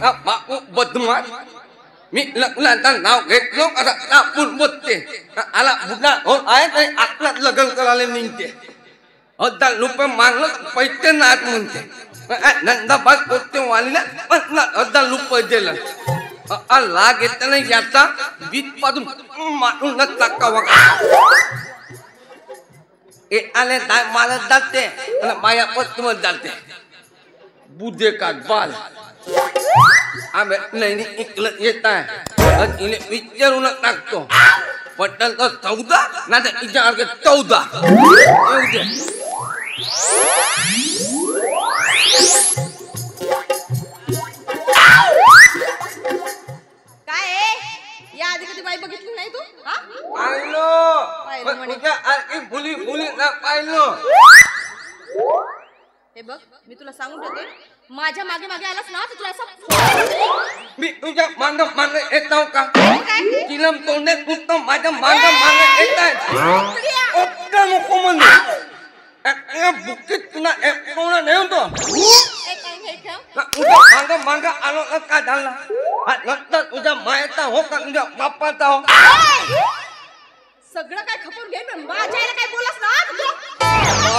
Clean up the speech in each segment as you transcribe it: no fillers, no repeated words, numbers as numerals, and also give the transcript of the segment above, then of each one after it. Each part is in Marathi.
बापू बदमाश मी लग्नाचं नाव घेतलो आता आपण बोलते आला बुडा हो आहे तरी आपल्यात लग्न करायला निघते 10 रुपये मागलं पैसे नाहीत म्हणते नंदाबाद पोते वालीला 10 रुपये दिलं लाग येत नाही याचा बीज पासून मारून टाकावा आले मला जाते माया पत्नीवर जाते बुद्धे का बाल आम्ही नाही इकलं येत आहे विचारून टाकतो पटल तर 14 नाही तर इच्या 14 येऊ दे या आधी कधी बाई बघितली नाही तू मुली ना पाहिलो हे बघ मी तुला सांगून ठेवते माझ्या मागे मागे आलास ना तर तुला असं मी तुझ्या मांग मांग येतो का तिलम तोंडे तू माझ्या मांग मांग येत आहे नको म्हणजे बुकीत तुला कोणा नाही होतो तुझ्या मांग मांग आलो का झाला नंतर तुझ्या मायेचा हो का तुझ्या बापाचा हो सगळं काय खपून घे माझ्या आईला काय बोललास ना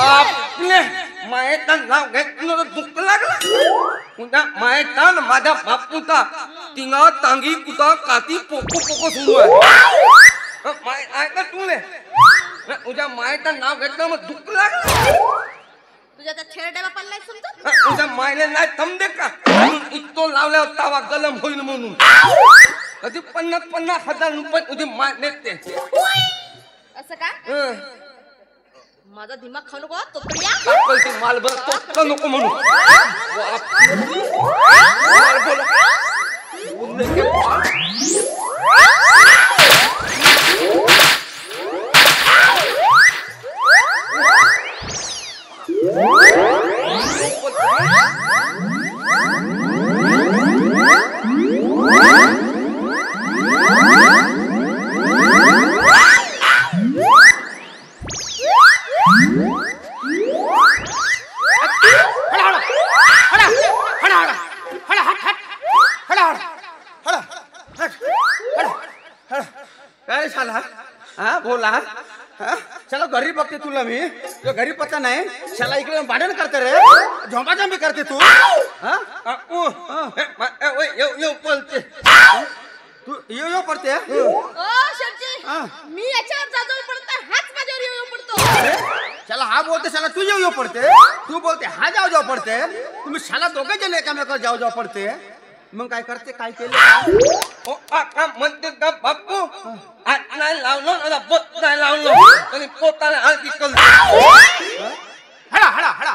आपले मायेचं नाव घेतलं तर दुःख लागलं तुझ्या मायेचा माझ्या बापूचा तिंगा तांगी कुठा काती पोको पोको सुरू आहे माय ऐका तुले तुझ्या मायेचं नाव घेतलं मग दुःख लागलं तुझ्या त्या खेळड्या बापाला समजत तुझ्या मायला नाही समजे का इतको लावल्या होता गलम होईल म्हणून कधी 50,000 रुपये तुझी माय नेते असं का माझा दिमाग खाऊ नको तोकड्या माल बरं नको म्हणून काय झाला हा बोला चला घरी बघते तुला मी घरी पत्ता नाही चला इकडे भांडण करते रे झोंबाझोंबी करते तू बोलते तू यो पडते मी याच्यावर जाजवळ पडतो हाच माझ्यावर यो पडतो चला हा बोलते चला तू यो पडते तू बोलते हा जाऊ पडते तुम्ही शाला दोघे जण एकामेकावर जाऊ पडते मग काय करते काय केलं म्हणते का बापू हात नाही लावलं बोट नाही लावलं तरी पोताने हलकी कल हडा हडा हडा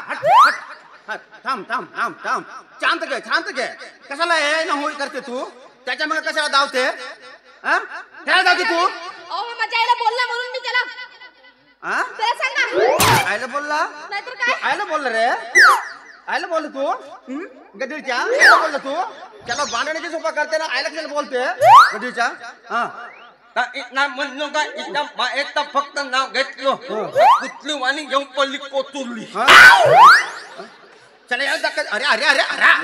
हट थांब थांब थांब थांब शांत घे कशाला हे ना होई करते तू त्याच्या मग कशाला धावते त्याला धावते तू माझ्या आईला बोलला म्हणून मी त्याला सांगा आईला बोलला नाहीतर काय आईला बोलला रे आईला बोललो तू गडीच्या आईला बोलला तू त्याला भांडण्याची सोपा करते ना आईला कशाला बोलते गडीच्या म्हणलो का इथं मायेचं फक्त नाव घेतलं कुठली वाणी घेऊन पडली कोतुरली चला या दक्का अरे अरे अरे अरे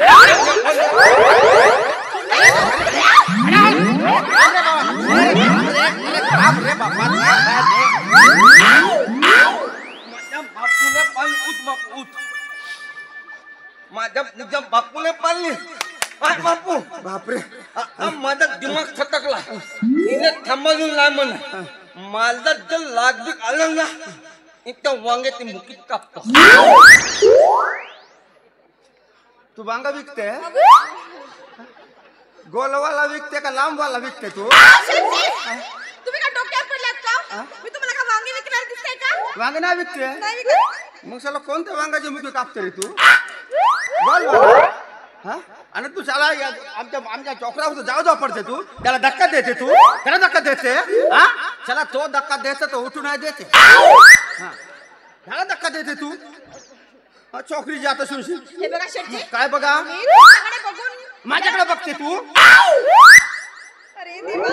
बाबा माझ्या बापूने पाळली उठ माझ्या तुझ्या बापूने पाळली काय बापू बापरे माझा दिमाग खटकला तिने थांबवून नाही म्हणा माझा जर लाग बी आलं ना इथं वांगे ते मुकीत कापतो तू वांगा विकते गोलवाला विकते का लांबवाला विकते तू तुम्ही का डोक्यावर पडलात का मी तुम्हाला का वांगे विकणार दिसते का वांगे नाही विकते नाही विकत मग साला कोणत्या वांगाची मुकी कापते रे तू गोलवाला हा आणि तू साला आमच्या चौकरावर जाऊ पडते तू त्याला धक्का देते तू त्याला धक्का देते हा चला तो धक्का द्यायचा तो उठून नाही देते हा त्याला धक्का देते तू चौकरी जात हे बघा शेटजी काय बघा मी तुमच्याकडे बघून माझ्याकडे बघते तू अरे देवा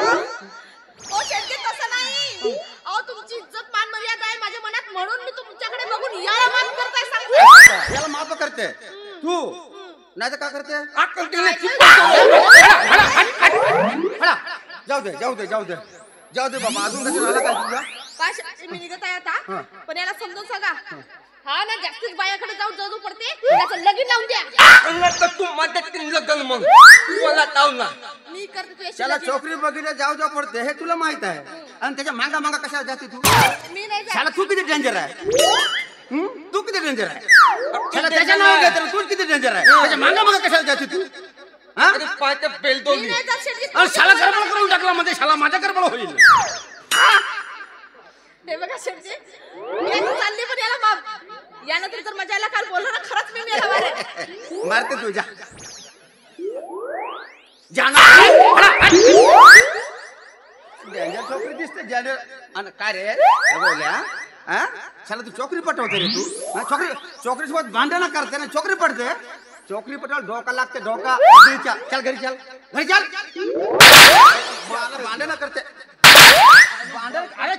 ओ शेटजी तसं नाही अहो तुमची इज्जत मान मर्यादा आहे माझ्या मनात म्हणून मी तुमच्याकडे बघून याला माफ करताय सांगते याला माफ करते तू नाही तर काय करते अक्कल तिला हळा. जाऊ दे जाऊ दे जाऊ दे जाऊ दे बाबा. अजून कसं झालं काय तुझा? काय मी निघत आहे आता पण याला समजून सांगा हा ना जास्तीच बायाकडे जाऊन जळू पडते त्याचं लगीन लावून द्या. तर तू माझ्या तीन लग्न मग तू मला ताव ना मी करते तुझ्याशी त्याला लगीन. चोकरी बघितल्या जाऊ जाऊ पडते हे तुला माहित आहे. आणि त्याच्या मागा मागा कशाला जाते तू? मी नाही जात. त्याला तू किती डेंजर आहे. तू किती डेंजर आहे. त्याला त्याच्या नाव घेत तू किती डेंजर आहे. त्याच्या मागा मागा कशाला जाते तू? हा? अरे पाय बेल मी दोन नाही जात शेटजी. अरे शाला गडबड करून टाकला मध्ये शाला माझ्या गडबड होईल. हे बघा शेटजी मी आता चालली पण याला माफ यानंतर जर माझ्या याला काल बोललो ना खरंच मी मेला मारे. मारते तू जा जाना. डेंजर चोकरी दिसते डेंजर. आणि काय रे बोलल्या हा शाला तू चोकरी पटवते रे तू. चोकरी चोकरी सोबत भांडणं करते ना चोकरी पडते. चोकरी पटवायला डोका लागते डोका. घरी चल चल घरी चल घरी चल. भांडणं करते भांडण. अरे